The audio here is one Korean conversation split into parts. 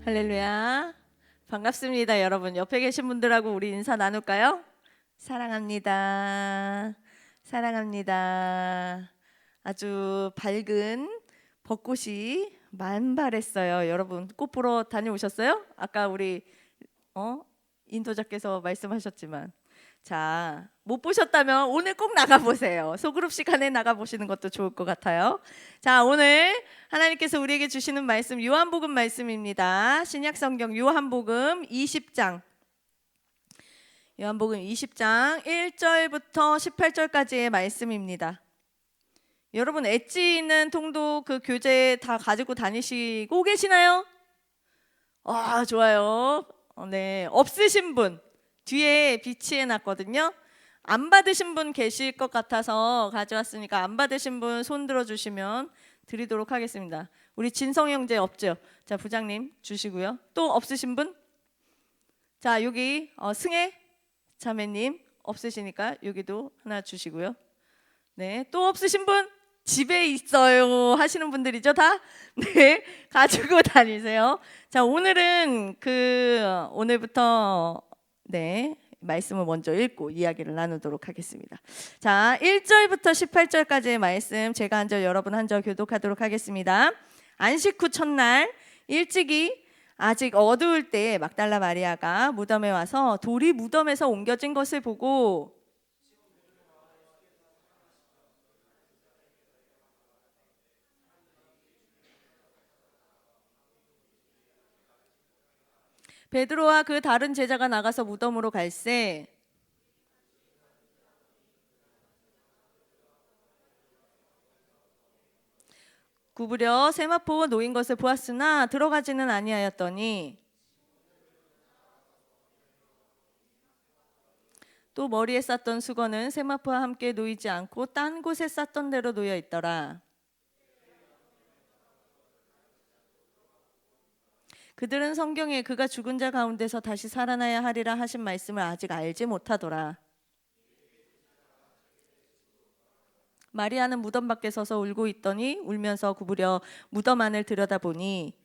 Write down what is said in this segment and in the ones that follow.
할렐루야. 반갑습니다, 여러분. 옆에 계신 분들하고 우리 인사 나눌까요? 사랑합니다. 사랑합니다. 아주 밝은 벚꽃이 만발했어요. 여러분, 꽃 보러 다녀오셨어요? 아까 우리 인도자께서 말씀하셨지만, 자, 못 보셨다면 오늘 꼭 나가보세요. 소그룹 시간에 나가보시는 것도 좋을 것 같아요. 자, 오늘 하나님께서 우리에게 주시는 말씀 요한복음 말씀입니다. 신약성경 요한복음 20장, 요한복음 20장 1절부터 18절까지의 말씀입니다. 여러분, 엣지 있는 통독 그 교재 다 가지고 다니시고 계시나요? 좋아요. 네, 없으신 분 뒤에 비치해 놨거든요. 안 받으신 분 계실 것 같아서 가져왔으니까 안 받으신 분 손 들어주시면 드리도록 하겠습니다. 우리 진성 형제 없죠? 자, 부장님 주시고요. 또 없으신 분? 자, 여기 승혜 자매님 없으시니까 여기도 하나 주시고요. 네, 또 없으신 분? 집에 있어요 하시는 분들이죠, 다? 네, 가지고 다니세요. 자, 오늘은 오늘부터 말씀을 먼저 읽고 이야기를 나누도록 하겠습니다. 자, 1절부터 18절까지의 말씀 제가 한 절 여러분 한 절 교독하도록 하겠습니다. 안식 후 첫날 일찍이 아직 어두울 때 막달라 마리아가 무덤에 와서 돌이 무덤에서 옮겨진 것을 보고 베드로와 그 다른 제자가 나가서 무덤으로 갈새 구부려 세마포 놓인 것을 보았으나 들어가지는 아니하였더니 또 머리에 쌌던 수건은 세마포와 함께 놓이지 않고 딴 곳에 쌌던 대로 놓여 있더라. 그들은 성경에 그가 죽은 자 가운데서 다시 살아나야 하리라 하신 말씀을 아직 알지 못하더라. 마리아는 무덤 밖에 서서 울고 있더니 울면서 구부려 무덤 안을 들여다보니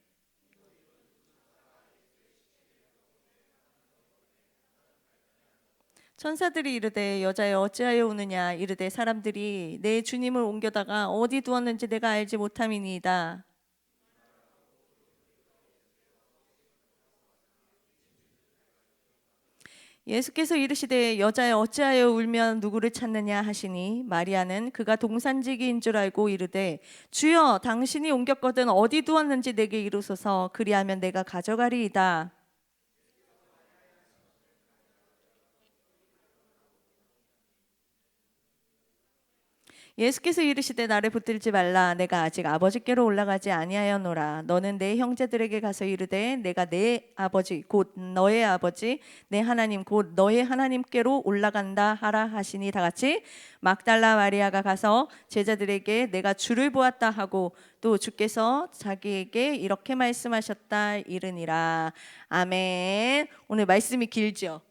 천사들이 이르되 여자여 어찌하여 우느냐 이르되 사람들이 내 주님을 옮겨다가 어디 두었는지 내가 알지 못함이니이다. 예수께서 이르시되 여자여 어찌하여 울면 누구를 찾느냐 하시니 마리아는 그가 동산지기인 줄 알고 이르되 주여 당신이 옮겼거든 어디 두었는지 내게 이루소서 그리하면 내가 가져가리이다. 예수께서 이르시되 나를 붙들지 말라 내가 아직 아버지께로 올라가지 아니하였노라. 너는 내 형제들에게 가서 이르되 내가 내 아버지 곧 너의 아버지 내 하나님 곧 너의 하나님께로 올라간다 하라 하시니 다같이 막달라 마리아가 가서 제자들에게 내가 주를 보았다 하고 또 주께서 자기에게 이렇게 말씀하셨다 이르니라. 아멘. 오늘 말씀이 길죠?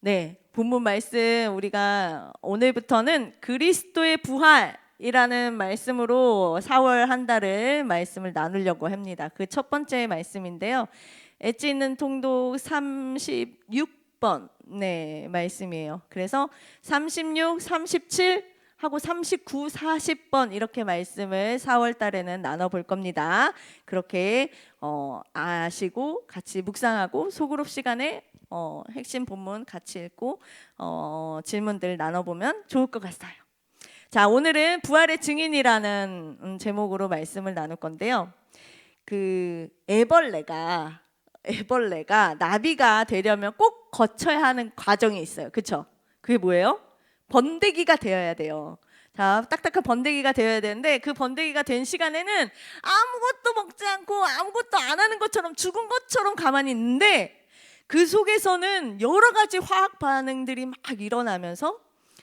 네, 본문 말씀 우리가 오늘부터는 그리스도의 부활이라는 말씀으로 4월 한 달을 말씀을 나누려고 합니다. 그 첫 번째 말씀인데요. 엣지 있는 통독 36번 말씀이에요. 그래서 36, 37 하고 39, 40번 이렇게 말씀을 4월 달에는 나눠볼 겁니다. 그렇게 아시고 같이 묵상하고 소그룹 시간에 핵심 본문 같이 읽고 질문들 나눠보면 좋을 것 같아요. 자, 오늘은 부활의 증인이라는 제목으로 말씀을 나눌 건데요. 그 애벌레가 나비가 되려면 꼭 거쳐야 하는 과정이 있어요. 그렇죠? 그게 뭐예요? 번데기가 되어야 돼요. 자, 딱딱한 번데기가 되어야 되는데 그 번데기가 된 시간에는 아무것도 먹지 않고 아무것도 안 하는 것처럼 죽은 것처럼 가만히 있는데 그 속에서는 여러 가지 화학 반응들이 막 일어나면서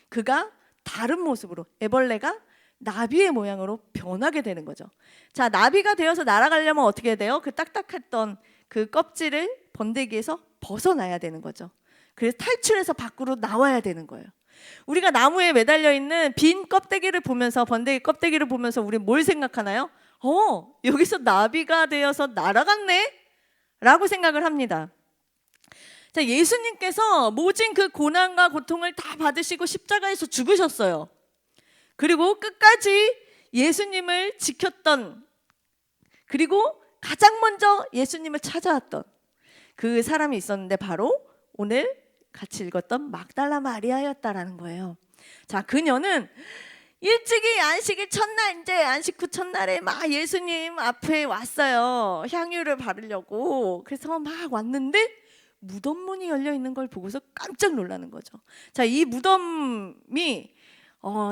그가 다른 모습으로 애벌레가 나비의 모양으로 변하게 되는 거죠. 자, 나비가 되어서 날아가려면 어떻게 돼요? 그 딱딱했던 그 껍질을 번데기에서 벗어나야 되는 거죠. 그래서 탈출해서 밖으로 나와야 되는 거예요. 우리가 나무에 매달려 있는 빈 껍데기를 보면서 번데기 껍데기를 보면서 우리 뭘 생각하나요? 여기서 나비가 되어서 날아갔네? 라고 생각을 합니다. 자, 예수님께서 모진 그 고난과 고통을 다 받으시고 십자가에서 죽으셨어요. 그리고 끝까지 예수님을 지켰던, 그리고 가장 먼저 예수님을 찾아왔던 그 사람이 있었는데 바로 오늘 같이 읽었던 막달라 마리아였다라는 거예요. 자, 그녀는 일찍이 안식일 첫날, 이제 안식 후 첫날에 막 예수님 앞에 왔어요. 향유를 바르려고. 그래서 막 왔는데 무덤 문이 열려 있는 걸 보고서 깜짝 놀라는 거죠. 자, 이 무덤이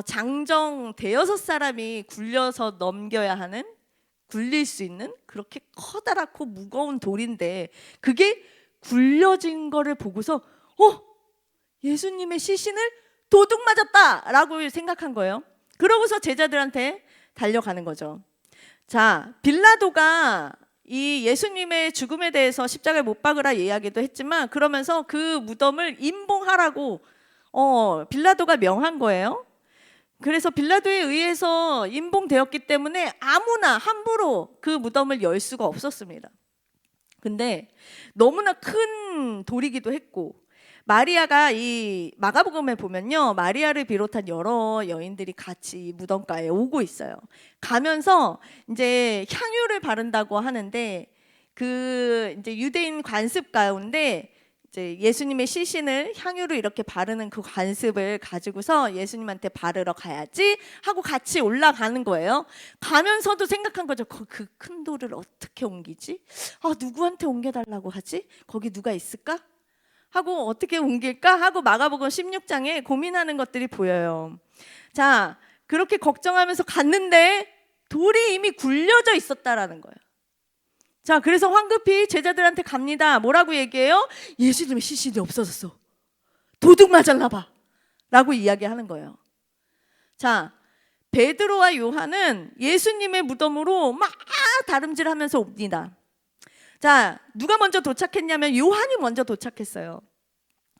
장정 대여섯 사람이 굴려서 넘겨야 하는, 굴릴 수 있는 그렇게 커다랗고 무거운 돌인데 그게 굴려진 거를 보고서 예수님의 시신을 도둑 맞았다라고 생각한 거예요. 그러고서 제자들한테 달려가는 거죠. 자, 빌라도가 이 예수님의 죽음에 대해서 십자가에 못 박으라 이야기도 했지만 그러면서 그 무덤을 임봉하라고 빌라도가 명한 거예요. 그래서 빌라도에 의해서 임봉되었기 때문에 아무나 함부로 그 무덤을 열 수가 없었습니다. 근데 너무나 큰 돌이기도 했고, 마리아가 이 마가복음에 보면요, 마리아를 비롯한 여러 여인들이 같이 무덤가에 오고 있어요. 가면서 이제 향유를 바른다고 하는데 그 이제 유대인 관습 가운데 이제 예수님의 시신을 향유를 이렇게 바르는 그 관습을 가지고서 예수님한테 바르러 가야지 하고 같이 올라가는 거예요. 가면서도 생각한 거죠. 그 큰 돌을 어떻게 옮기지? 누구한테 옮겨달라고 하지? 거기 누가 있을까? 하고 어떻게 옮길까? 하고 마가복음 16장에 고민하는 것들이 보여요. 자, 그렇게 걱정하면서 갔는데 돌이 이미 굴려져 있었다라는 거예요. 자, 그래서 황급히 제자들한테 갑니다. 뭐라고 얘기해요? 예수님의 시신이 없어졌어. 도둑 맞았나 봐. 라고 이야기하는 거예요. 자, 베드로와 요한은 예수님의 무덤으로 막 다름질하면서 옵니다. 자, 누가 먼저 도착했냐면 요한이 먼저 도착했어요.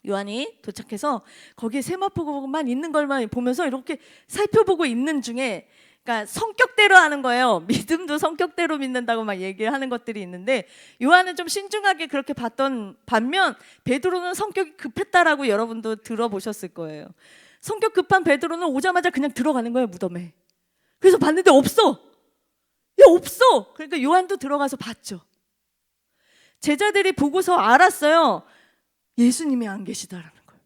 요한이 도착해서 거기에 세마포만 있는 걸만 보면서 이렇게 살펴보고 있는 중에, 그러니까 성격대로 하는 거예요. 믿음도 성격대로 믿는다고 막 얘기를 하는 것들이 있는데 요한은 좀 신중하게 그렇게 봤던 반면 베드로는 성격이 급했다라고 여러분도 들어보셨을 거예요. 성격 급한 베드로는 오자마자 그냥 들어가는 거예요, 무덤에. 그래서 봤는데 없어. 없어. 그러니까 요한도 들어가서 봤죠. 제자들이 보고서 알았어요. 예수님이 안 계시다라는 거예요.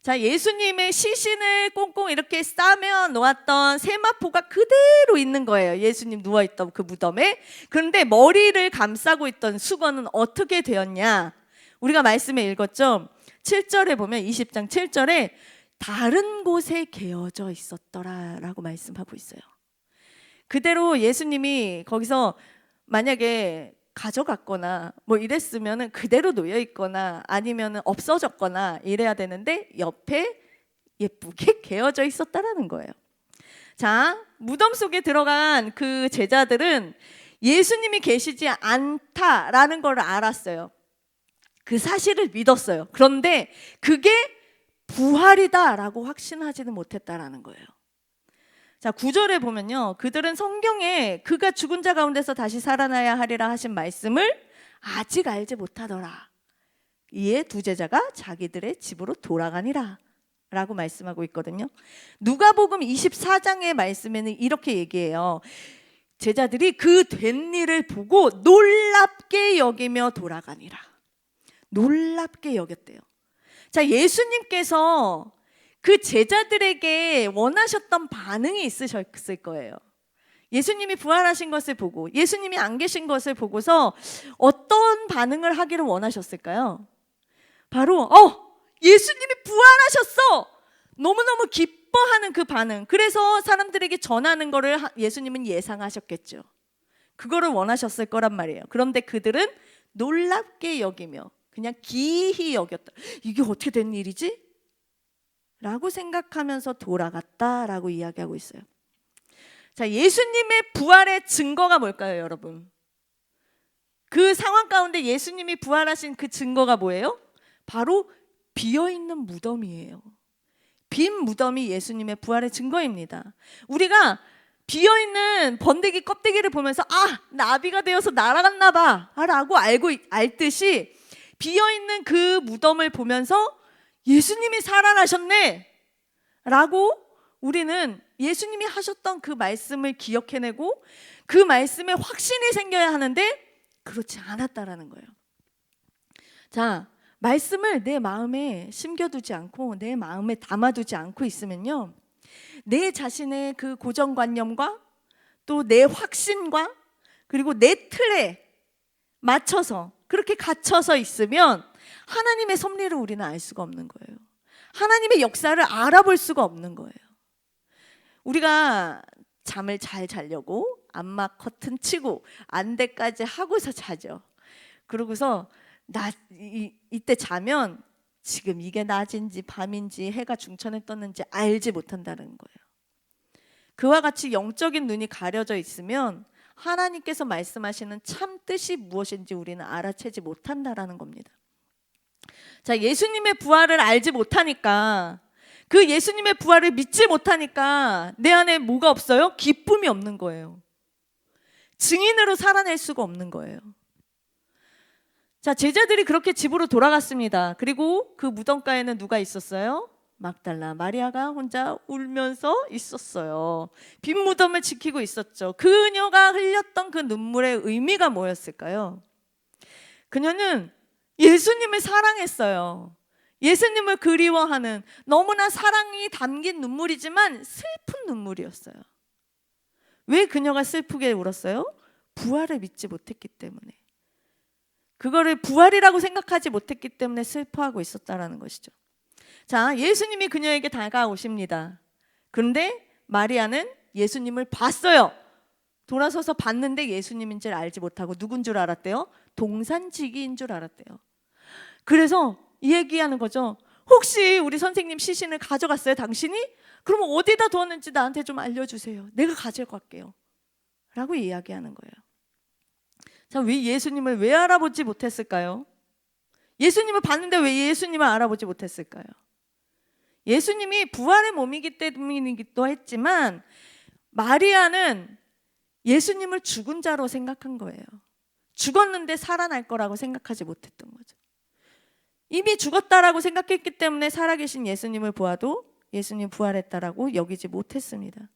자, 예수님의 시신을 꽁꽁 이렇게 싸며 놓았던 세마포가 그대로 있는 거예요. 예수님 누워있던 그 무덤에. 그런데 머리를 감싸고 있던 수건은 어떻게 되었냐? 우리가 말씀에 읽었죠. 7절에 보면 20장 7절에 다른 곳에 개어져 있었더라라고 말씀하고 있어요. 그대로 예수님이 거기서 만약에 가져갔거나 뭐 이랬으면은 그대로 놓여 있거나 아니면은 없어졌거나 이래야 되는데 옆에 예쁘게 개어져 있었다라는 거예요. 자, 무덤 속에 들어간 그 제자들은 예수님이 계시지 않다라는 걸 알았어요. 그 사실을 믿었어요. 그런데 그게 부활이다라고 확신하지는 못했다라는 거예요. 자, 9절에 보면요, 그들은 성경에 그가 죽은 자 가운데서 다시 살아나야 하리라 하신 말씀을 아직 알지 못하더라. 이에 두 제자가 자기들의 집으로 돌아가니라 라고 말씀하고 있거든요. 누가복음 24장의 말씀에는 이렇게 얘기해요. 제자들이 그 된 일을 보고 놀랍게 여기며 돌아가니라. 놀랍게 여겼대요. 자, 예수님께서 그 제자들에게 원하셨던 반응이 있으셨을 거예요. 예수님이 부활하신 것을 보고 예수님이 안 계신 것을 보고서 어떤 반응을 하기를 원하셨을까요? 바로 예수님이 부활하셨어! 너무너무 기뻐하는 그 반응. 그래서 사람들에게 전하는 거를 예수님은 예상하셨겠죠. 그거를 원하셨을 거란 말이에요. 그런데 그들은 놀랍게 여기며 그냥 기이히 여겼다. 이게 어떻게 된 일이지? 라고 생각하면서 돌아갔다라고 이야기하고 있어요. 자, 예수님의 부활의 증거가 뭘까요, 여러분? 그 상황 가운데 예수님이 부활하신 그 증거가 뭐예요? 바로 비어있는 무덤이에요. 빈 무덤이 예수님의 부활의 증거입니다. 우리가 비어있는 번데기 껍데기를 보면서 나비가 되어서 날아갔나 봐 라고 알듯이 비어있는 그 무덤을 보면서 예수님이 살아나셨네 라고 우리는 예수님이 하셨던 그 말씀을 기억해내고 그 말씀에 확신이 생겨야 하는데 그렇지 않았다라는 거예요. 자, 말씀을 내 마음에 심겨두지 않고 내 마음에 담아두지 않고 있으면요, 내 자신의 그 고정관념과 또 내 확신과 그리고 내 틀에 맞춰서 그렇게 갇혀서 있으면 하나님의 섭리를 우리는 알 수가 없는 거예요. 하나님의 역사를 알아볼 수가 없는 거예요. 우리가 잠을 잘 자려고 암막 커튼 치고 안대까지 하고서 자죠. 그러고서 이때 자면 지금 이게 낮인지 밤인지 해가 중천에 떴는지 알지 못한다는 거예요. 그와 같이 영적인 눈이 가려져 있으면 하나님께서 말씀하시는 참 뜻이 무엇인지 우리는 알아채지 못한다라는 겁니다. 자, 예수님의 부활을 알지 못하니까, 그 예수님의 부활을 믿지 못하니까 내 안에 뭐가 없어요? 기쁨이 없는 거예요. 증인으로 살아낼 수가 없는 거예요. 자, 제자들이 그렇게 집으로 돌아갔습니다. 그리고 그 무덤가에는 누가 있었어요? 막달라 마리아가 혼자 울면서 있었어요. 빈 무덤을 지키고 있었죠. 그녀가 흘렸던 그 눈물의 의미가 뭐였을까요? 그녀는 예수님을 사랑했어요. 예수님을 그리워하는, 너무나 사랑이 담긴 눈물이지만 슬픈 눈물이었어요. 왜 그녀가 슬프게 울었어요? 부활을 믿지 못했기 때문에. 그거를 부활이라고 생각하지 못했기 때문에 슬퍼하고 있었다라는 것이죠. 자, 예수님이 그녀에게 다가오십니다. 그런데 마리아는 예수님을 봤어요. 돌아서서 봤는데 예수님인 줄 알지 못하고 누군 줄 알았대요? 동산지기인 줄 알았대요. 그래서 이 얘기하는 거죠. 혹시 우리 선생님 시신을 가져갔어요, 당신이? 그럼 어디다 두었는지 나한테 좀 알려주세요. 내가 가져갈게요 라고 이야기하는 거예요. 자, 왜 예수님을 왜 알아보지 못했을까요? 예수님을 봤는데 왜 예수님을 알아보지 못했을까요? 예수님이 부활의 몸이기 때문이기도 했지만 마리아는 예수님을 죽은 자로 생각한 거예요. 죽었는데 살아날 거라고 생각하지 못했던 거죠. 이미 죽었다라고 생각했기 때문에 살아계신 예수님을 보아도 예수님 부활했다라고 여기지 못했습니다.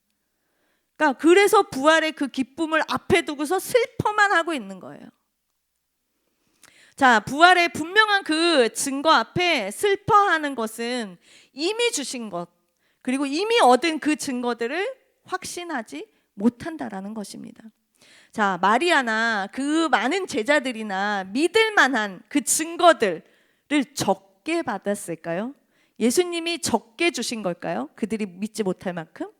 그러니까 그래서 부활의 그 기쁨을 앞에 두고서 슬퍼만 하고 있는 거예요. 자, 부활의 분명한 그 증거 앞에 슬퍼하는 것은 이미 주신 것, 그리고 이미 얻은 그 증거들을 확신하지 못한다라는 것입니다. 자, 마리아나 그 많은 제자들이나 믿을 만한 그 증거들을 적게 받았을까요? 예수님이 적게 주신 걸까요? 그들이 믿지 못할 만큼?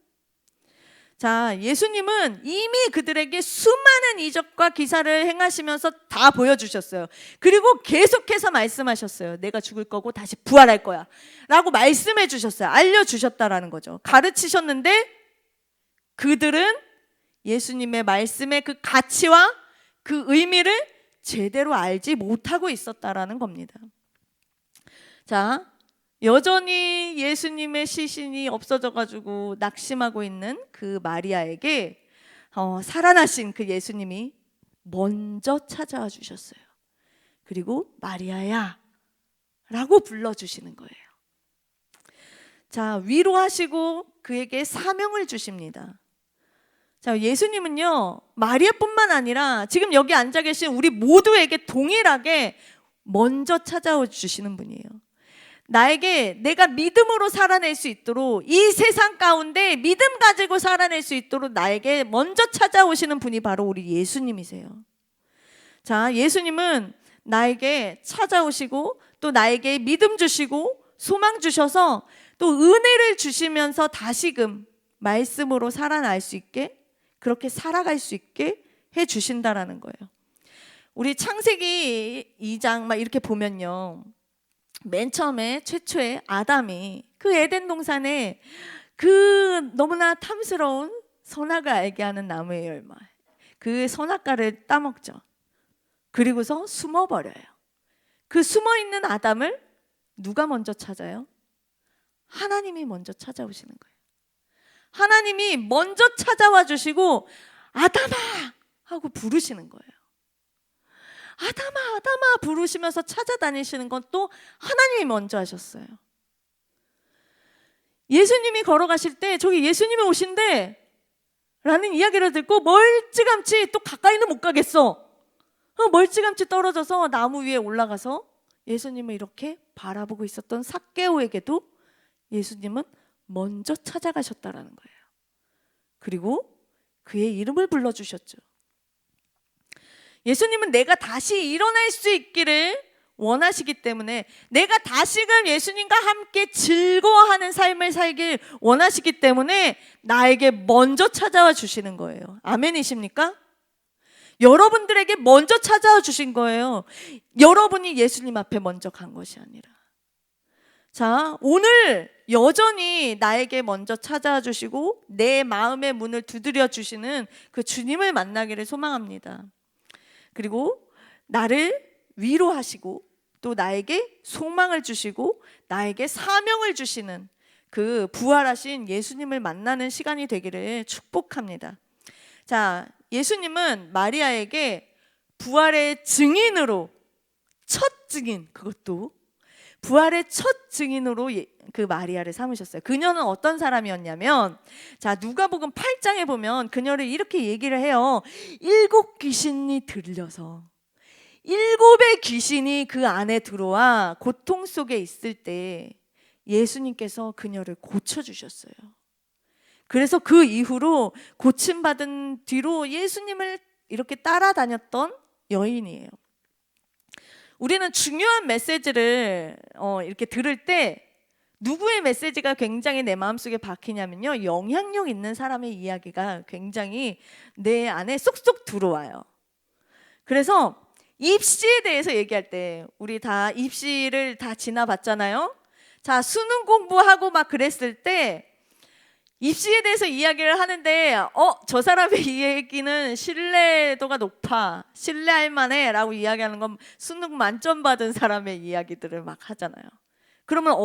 자, 예수님은 이미 그들에게 수많은 이적과 기사를 행하시면서 다 보여주셨어요. 그리고 계속해서 말씀하셨어요. 내가 죽을 거고 다시 부활할 거야 라고 말씀해 주셨어요. 알려주셨다라는 거죠. 가르치셨는데 그들은 예수님의 말씀의 그 가치와 그 의미를 제대로 알지 못하고 있었다라는 겁니다. 자, 여전히 예수님의 시신이 없어져가지고 낙심하고 있는 그 마리아에게 살아나신 그 예수님이 먼저 찾아와 주셨어요. 그리고 마리아야 라고 불러주시는 거예요. 자, 위로하시고 그에게 사명을 주십니다. 자, 예수님은요, 마리아뿐만 아니라 지금 여기 앉아 계신 우리 모두에게 동일하게 먼저 찾아와 주시는 분이에요. 나에게 내가 믿음으로 살아낼 수 있도록, 이 세상 가운데 믿음 가지고 살아낼 수 있도록 나에게 먼저 찾아오시는 분이 바로 우리 예수님이세요. 자, 예수님은 나에게 찾아오시고 또 나에게 믿음 주시고 소망 주셔서 또 은혜를 주시면서 다시금 말씀으로 살아날 수 있게, 그렇게 살아갈 수 있게 해 주신다라는 거예요. 우리 창세기 2장 막 이렇게 보면요, 맨 처음에 최초의 아담이 그 에덴 동산에 그 너무나 탐스러운 선악을 알게 하는 나무의 열매, 그 선악과를 따먹죠. 그리고서 숨어버려요. 그 숨어있는 아담을 누가 먼저 찾아요? 하나님이 먼저 찾아오시는 거예요. 하나님이 먼저 찾아와 주시고 아담아 하고 부르시는 거예요. 아담아 아담아 부르시면서 찾아다니시는 건 또 하나님이 먼저 하셨어요. 예수님이 걸어가실 때 저기 예수님이 오신대 라는 이야기를 듣고 멀찌감치 또 가까이는 못 가겠어. 멀찌감치 떨어져서 나무 위에 올라가서 예수님을 이렇게 바라보고 있었던 삭개오에게도 예수님은 먼저 찾아가셨다라는 거예요. 그리고 그의 이름을 불러주셨죠. 예수님은 내가 다시 일어날 수 있기를 원하시기 때문에, 내가 다시금 예수님과 함께 즐거워하는 삶을 살길 원하시기 때문에 나에게 먼저 찾아와 주시는 거예요. 아멘이십니까? 여러분들에게 먼저 찾아와 주신 거예요. 여러분이 예수님 앞에 먼저 간 것이 아니라. 자, 오늘 여전히 나에게 먼저 찾아와 주시고 내 마음의 문을 두드려 주시는 그 주님을 만나기를 소망합니다. 그리고 나를 위로하시고 또 나에게 소망을 주시고 나에게 사명을 주시는 그 부활하신 예수님을 만나는 시간이 되기를 축복합니다. 자, 예수님은 마리아에게 부활의 증인으로, 첫 증인, 그것도 부활의 첫 증인으로 그 마리아를 삼으셨어요. 그녀는 어떤 사람이었냐면, 자, 누가복음 8장에 보면 그녀를 이렇게 얘기를 해요. 7 귀신이 들려서 7의 귀신이 그 안에 들어와 고통 속에 있을 때 예수님께서 그녀를 고쳐주셨어요. 그래서 그 이후로 고침받은 뒤로 예수님을 이렇게 따라다녔던 여인이에요. 우리는 중요한 메시지를 이렇게 들을 때 누구의 메시지가 굉장히 내 마음속에 박히냐면요, 영향력 있는 사람의 이야기가 굉장히 내 안에 쏙쏙 들어와요. 그래서 입시에 대해서 얘기할 때, 우리 다 입시를 다 지나봤잖아요. 자, 수능 공부하고 막 그랬을 때 입시에 대해서 이야기를 하는데 저 사람의 이 얘기는 신뢰도가 높아, 신뢰할 만해 라고 이야기하는 건 수능 만점 받은 사람의 이야기들을 막 하잖아요. 그러면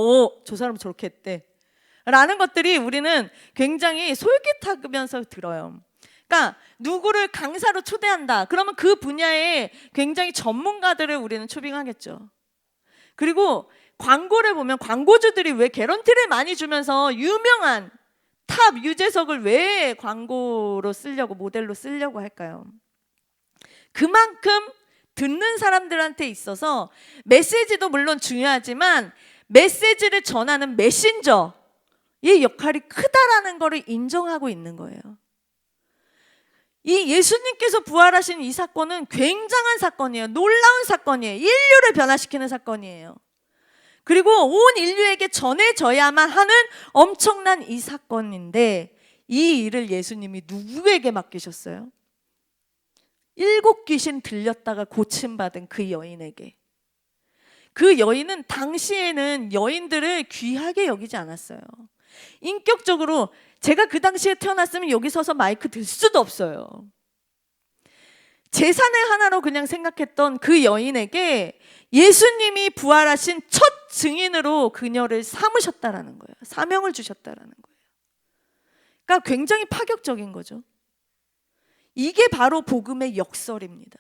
저 사람 저렇게 했대 라는 것들이 우리는 굉장히 솔깃하면서 들어요. 그러니까 누구를 강사로 초대한다 그러면 그 분야에 굉장히 전문가들을 우리는 초빙하겠죠. 그리고 광고를 보면 광고주들이 왜 개런티를 많이 주면서 유명한 탑 유재석을 왜 광고로 쓰려고, 모델로 쓰려고 할까요? 그만큼 듣는 사람들한테 있어서 메시지도 물론 중요하지만 메시지를 전하는 메신저의 역할이 크다라는 것을 인정하고 있는 거예요. 이 예수님께서 부활하신 이 사건은 굉장한 사건이에요. 놀라운 사건이에요. 인류를 변화시키는 사건이에요. 그리고 온 인류에게 전해져야만 하는 엄청난 이 사건인데, 이 일을 예수님이 누구에게 맡기셨어요? 7 귀신 들렸다가 고침받은 그 여인에게. 그 여인은 당시에는 여인들을 귀하게 여기지 않았어요. 인격적으로 제가 그 당시에 태어났으면 여기 서서 마이크 들 수도 없어요. 재산의 하나로 그냥 생각했던 그 여인에게 예수님이 부활하신 첫 증인으로 그녀를 삼으셨다라는 거예요. 사명을 주셨다라는 거예요. 그러니까 굉장히 파격적인 거죠. 이게 바로 복음의 역설입니다.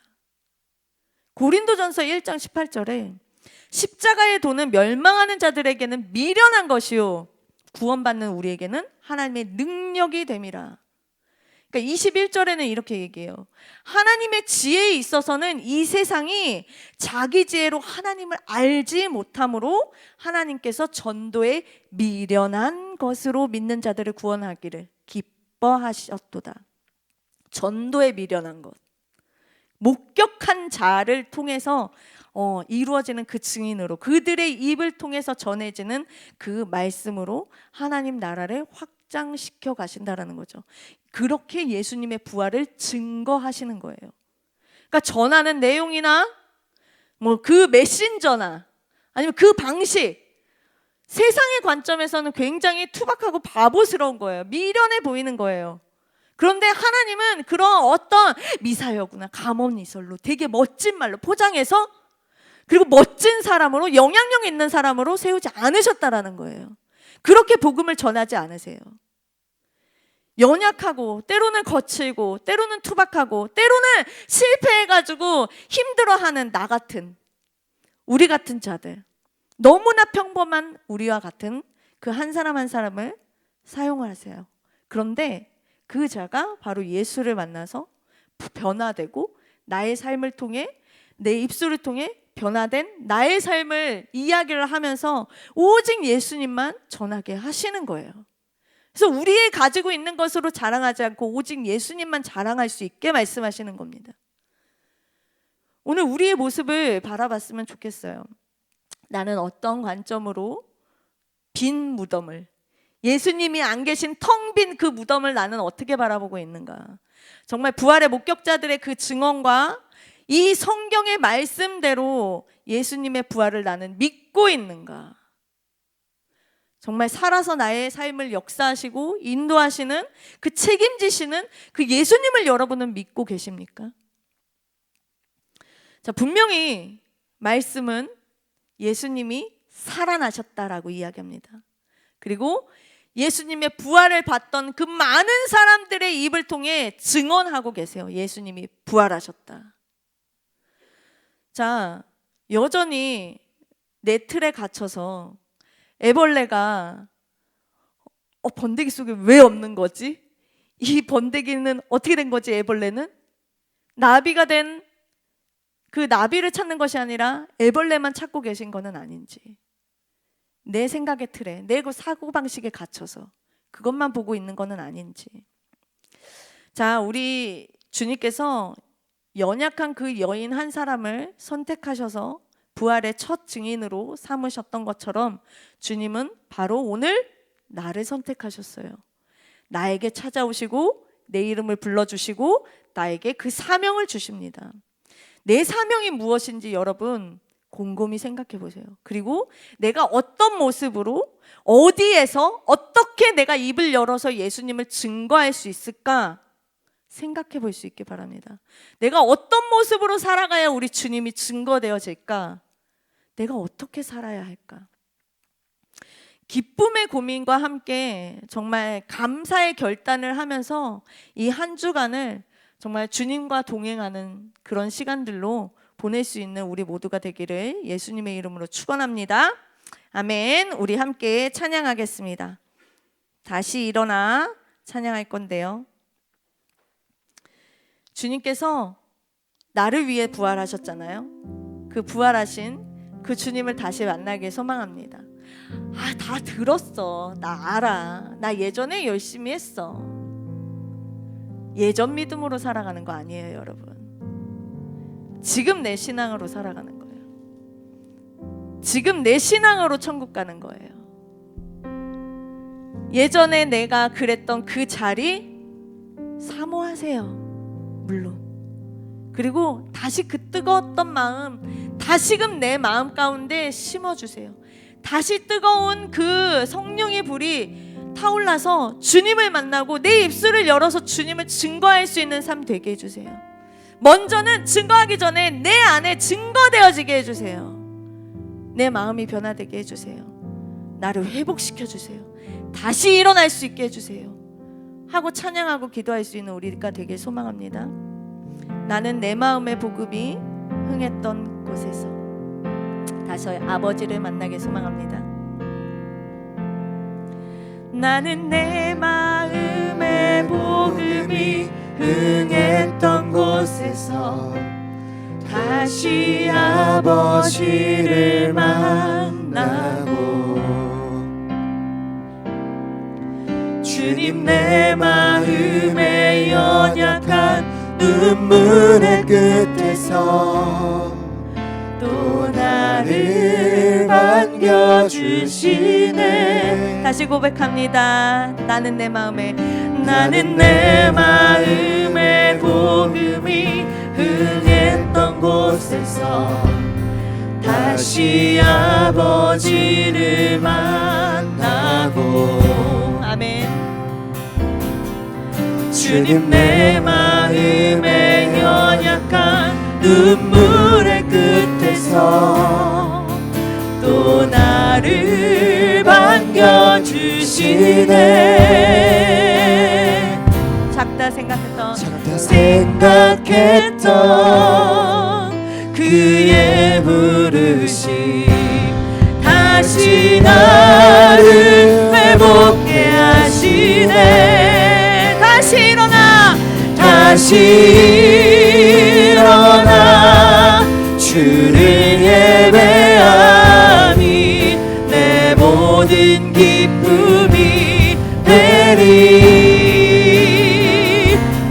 고린도전서 1장 18절에 십자가의 도는 멸망하는 자들에게는 미련한 것이요 구원받는 우리에게는 하나님의 능력이 됨이라. 그러니까 21절에는 이렇게 얘기해요. 하나님의 지혜에 있어서는 이 세상이 자기 지혜로 하나님을 알지 못함으로 하나님께서 전도에 미련한 것으로 믿는 자들을 구원하기를 기뻐하셨도다. 전도에 미련한 것, 목격한 자를 통해서 이루어지는 그 증인으로, 그들의 입을 통해서 전해지는 그 말씀으로 하나님 나라를 확장시켜 가신다라는 거죠. 그렇게 예수님의 부활을 증거하시는 거예요. 그러니까 전하는 내용이나 뭐 그 메신저나 아니면 그 방식, 세상의 관점에서는 굉장히 투박하고 바보스러운 거예요. 미련해 보이는 거예요. 그런데 하나님은 그런 어떤 미사여구나 가모니설로 되게 멋진 말로 포장해서, 그리고 멋진 사람으로, 영향력 있는 사람으로 세우지 않으셨다라는 거예요. 그렇게 복음을 전하지 않으세요. 연약하고 때로는 거칠고 때로는 투박하고 때로는 실패해가지고 힘들어하는 나 같은, 우리 같은 자들, 너무나 평범한 우리와 같은 그 한 사람 한 사람을 사용하세요. 그런데 그 자가 바로 예수를 만나서 변화되고 나의 삶을 통해, 내 입술을 통해 변화된 나의 삶을 이야기를 하면서 오직 예수님만 전하게 하시는 거예요. 그래서 우리의 가지고 있는 것으로 자랑하지 않고 오직 예수님만 자랑할 수 있게 말씀하시는 겁니다. 오늘 우리의 모습을 바라봤으면 좋겠어요. 나는 어떤 관점으로 빈 무덤을, 예수님이 안 계신 텅 빈 그 무덤을 나는 어떻게 바라보고 있는가? 정말 부활의 목격자들의 그 증언과 이 성경의 말씀대로 예수님의 부활을 나는 믿고 있는가? 정말 살아서 나의 삶을 역사하시고 인도하시는 그 책임지시는 그 예수님을 여러분은 믿고 계십니까? 자, 분명히 말씀은 예수님이 살아나셨다라고 이야기합니다. 그리고 예수님의 부활을 봤던 그 많은 사람들의 입을 통해 증언하고 계세요. 예수님이 부활하셨다. 자, 여전히 내 틀에 갇혀서 애벌레가 번데기 속에 왜 없는 거지? 이 번데기는 어떻게 된 거지? 애벌레는 나비가 된 그 나비를 찾는 것이 아니라 애벌레만 찾고 계신 거는 아닌지, 내 생각의 틀에, 내 사고방식에 갇혀서 그것만 보고 있는 거는 아닌지. 자, 우리 주님께서 연약한 그 여인 한 사람을 선택하셔서 부활의 첫 증인으로 삼으셨던 것처럼 주님은 바로 오늘 나를 선택하셨어요. 나에게 찾아오시고 내 이름을 불러주시고 나에게 그 사명을 주십니다. 내 사명이 무엇인지 여러분 곰곰이 생각해 보세요. 그리고 내가 어떤 모습으로, 어디에서, 어떻게 내가 입을 열어서 예수님을 증거할 수 있을까 생각해 볼 수 있게 바랍니다. 내가 어떤 모습으로 살아가야 우리 주님이 증거되어질까? 내가 어떻게 살아야 할까? 기쁨의 고민과 함께 정말 감사의 결단을 하면서 이 한 주간을 정말 주님과 동행하는 그런 시간들로 보낼 수 있는 우리 모두가 되기를 예수님의 이름으로 축원합니다. 아멘. 우리 함께 찬양하겠습니다. 다시 일어나 찬양할 건데요. 주님께서 나를 위해 부활하셨잖아요. 그 부활하신 그 주님을 다시 만나길 소망합니다. 다 들었어. 나 알아. 나 예전에 열심히 했어. 예전 믿음으로 살아가는 거 아니에요, 여러분. 지금 내 신앙으로 살아가는 거예요. 지금 내 신앙으로 천국 가는 거예요. 예전에 내가 그랬던 그 자리 사모하세요. 물론. 그리고 다시 그 뜨거웠던 마음 다시금 내 마음 가운데 심어주세요. 다시 뜨거운 그 성령의 불이 타올라서 주님을 만나고 내 입술을 열어서 주님을 증거할 수 있는 삶 되게 해주세요. 먼저는 증거하기 전에 내 안에 증거되어지게 해주세요. 내 마음이 변화되게 해주세요. 나를 회복시켜 주세요. 다시 일어날 수 있게 해주세요. 하고 찬양하고 기도할 수 있는 우리가 되길 소망합니다. 나는 내 마음의 복음이 흥했던 곳에서 다시 아버지를 만나길 소망합니다. 나는 내 마음의 복음이 흥했던 곳에서 다시 아버지를 만나고 주님 내 마음의 연약한 눈물의 끝에서 또 나를 반겨주시네. 다시 고백합니다. 나는 내 마음의 복음이 흥했던 곳에서 다시 아버지를 만나고 아멘. 주님 내 마음의 연약한 눈물의 끝에서 또 나를 반겨주시네. 생각했던 그의 부르심 다시 나를 회복해 하시네. 다시 일어나 주를 예배함이 내 모든 기쁨이 되리.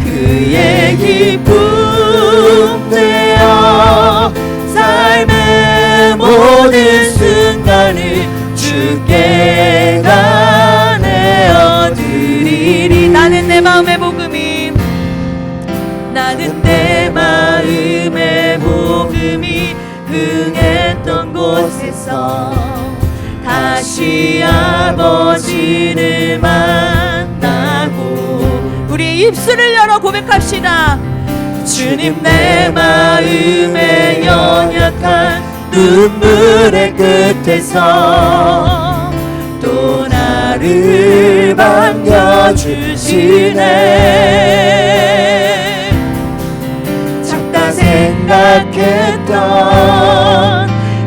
그의 기쁨 되어 삶의 모든 순간을 주께 다 내어드리리. 나는 내 마음의 복음이 흥했던 곳에서 다시 아버지를 만나고 우리 입술을 열어 고백합시다. 주님, 내 마음의 연약한 눈물의 끝에서 또 나를 반겨주시네. 작다 생각했던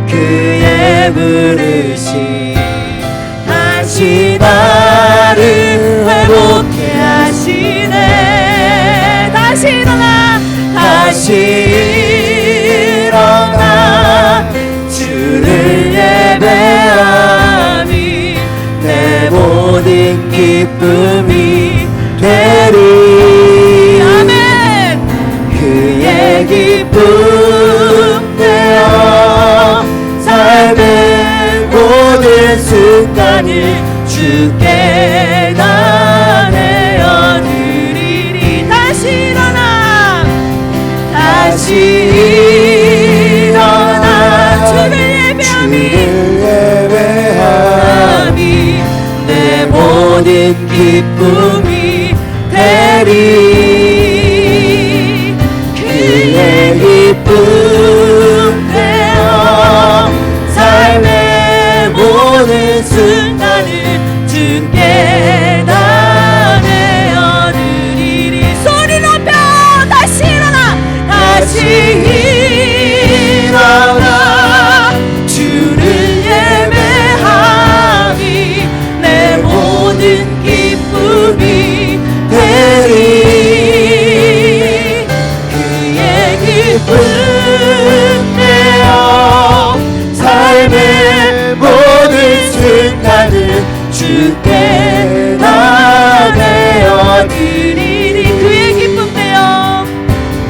그의 부르심 다시 나를 회복해 하시네. 다시 일어나 주를 예배함이 내 모든 기쁨이 되리. 아멘. 그의 기쁨 되어 삶의 모든 순간을 주께 다 내어드리리. 다시 일어나 주를 예배함이 내 모든 기쁨이 되리. 그의 기쁨 되어 삶의 모든 순간을 주께 다 내어드리리. 소리 높여 다시 일어나 주를 예배함이 내 모든 기쁨이 되리. 그의 기쁨 되어 삶의 모든 순간을 주께 다 내어드리리.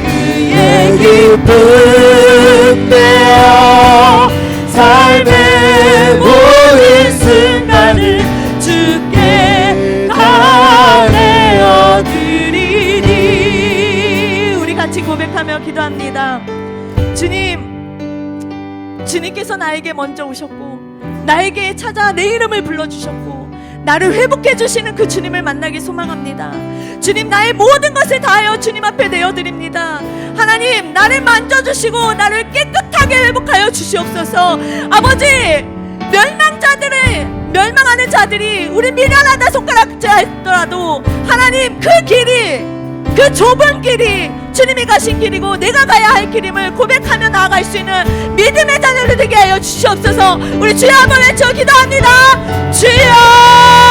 그의 기쁨 되어 삶의 모든 순간을 주께 다 내어드리리. 우리 같이 고백하며 기도합니다. 주님께서 나에게 먼저 오셨고 나에게 찾아 내 이름을 불러주셨고 나를 회복해 주시는 그 주님을 만나기 소망합니다. 주님, 나의 모든 것을 다하여 주님 앞에 내어드립니다. 하나님, 나를 만져주시고 나를 깨끗하게 회복하여 주시옵소서. 아버지, 멸망하는 자들이 우리 미련하다 손가락질 하더라도 하나님, 그 좁은 길이 주님이 가신 길이고 내가 가야 할 길임을 고백하며 나아갈 수 있는 믿음의 자녀를 되게 하여 주시옵소서. 우리 주여 한번 외쳐 기도합니다. 주여!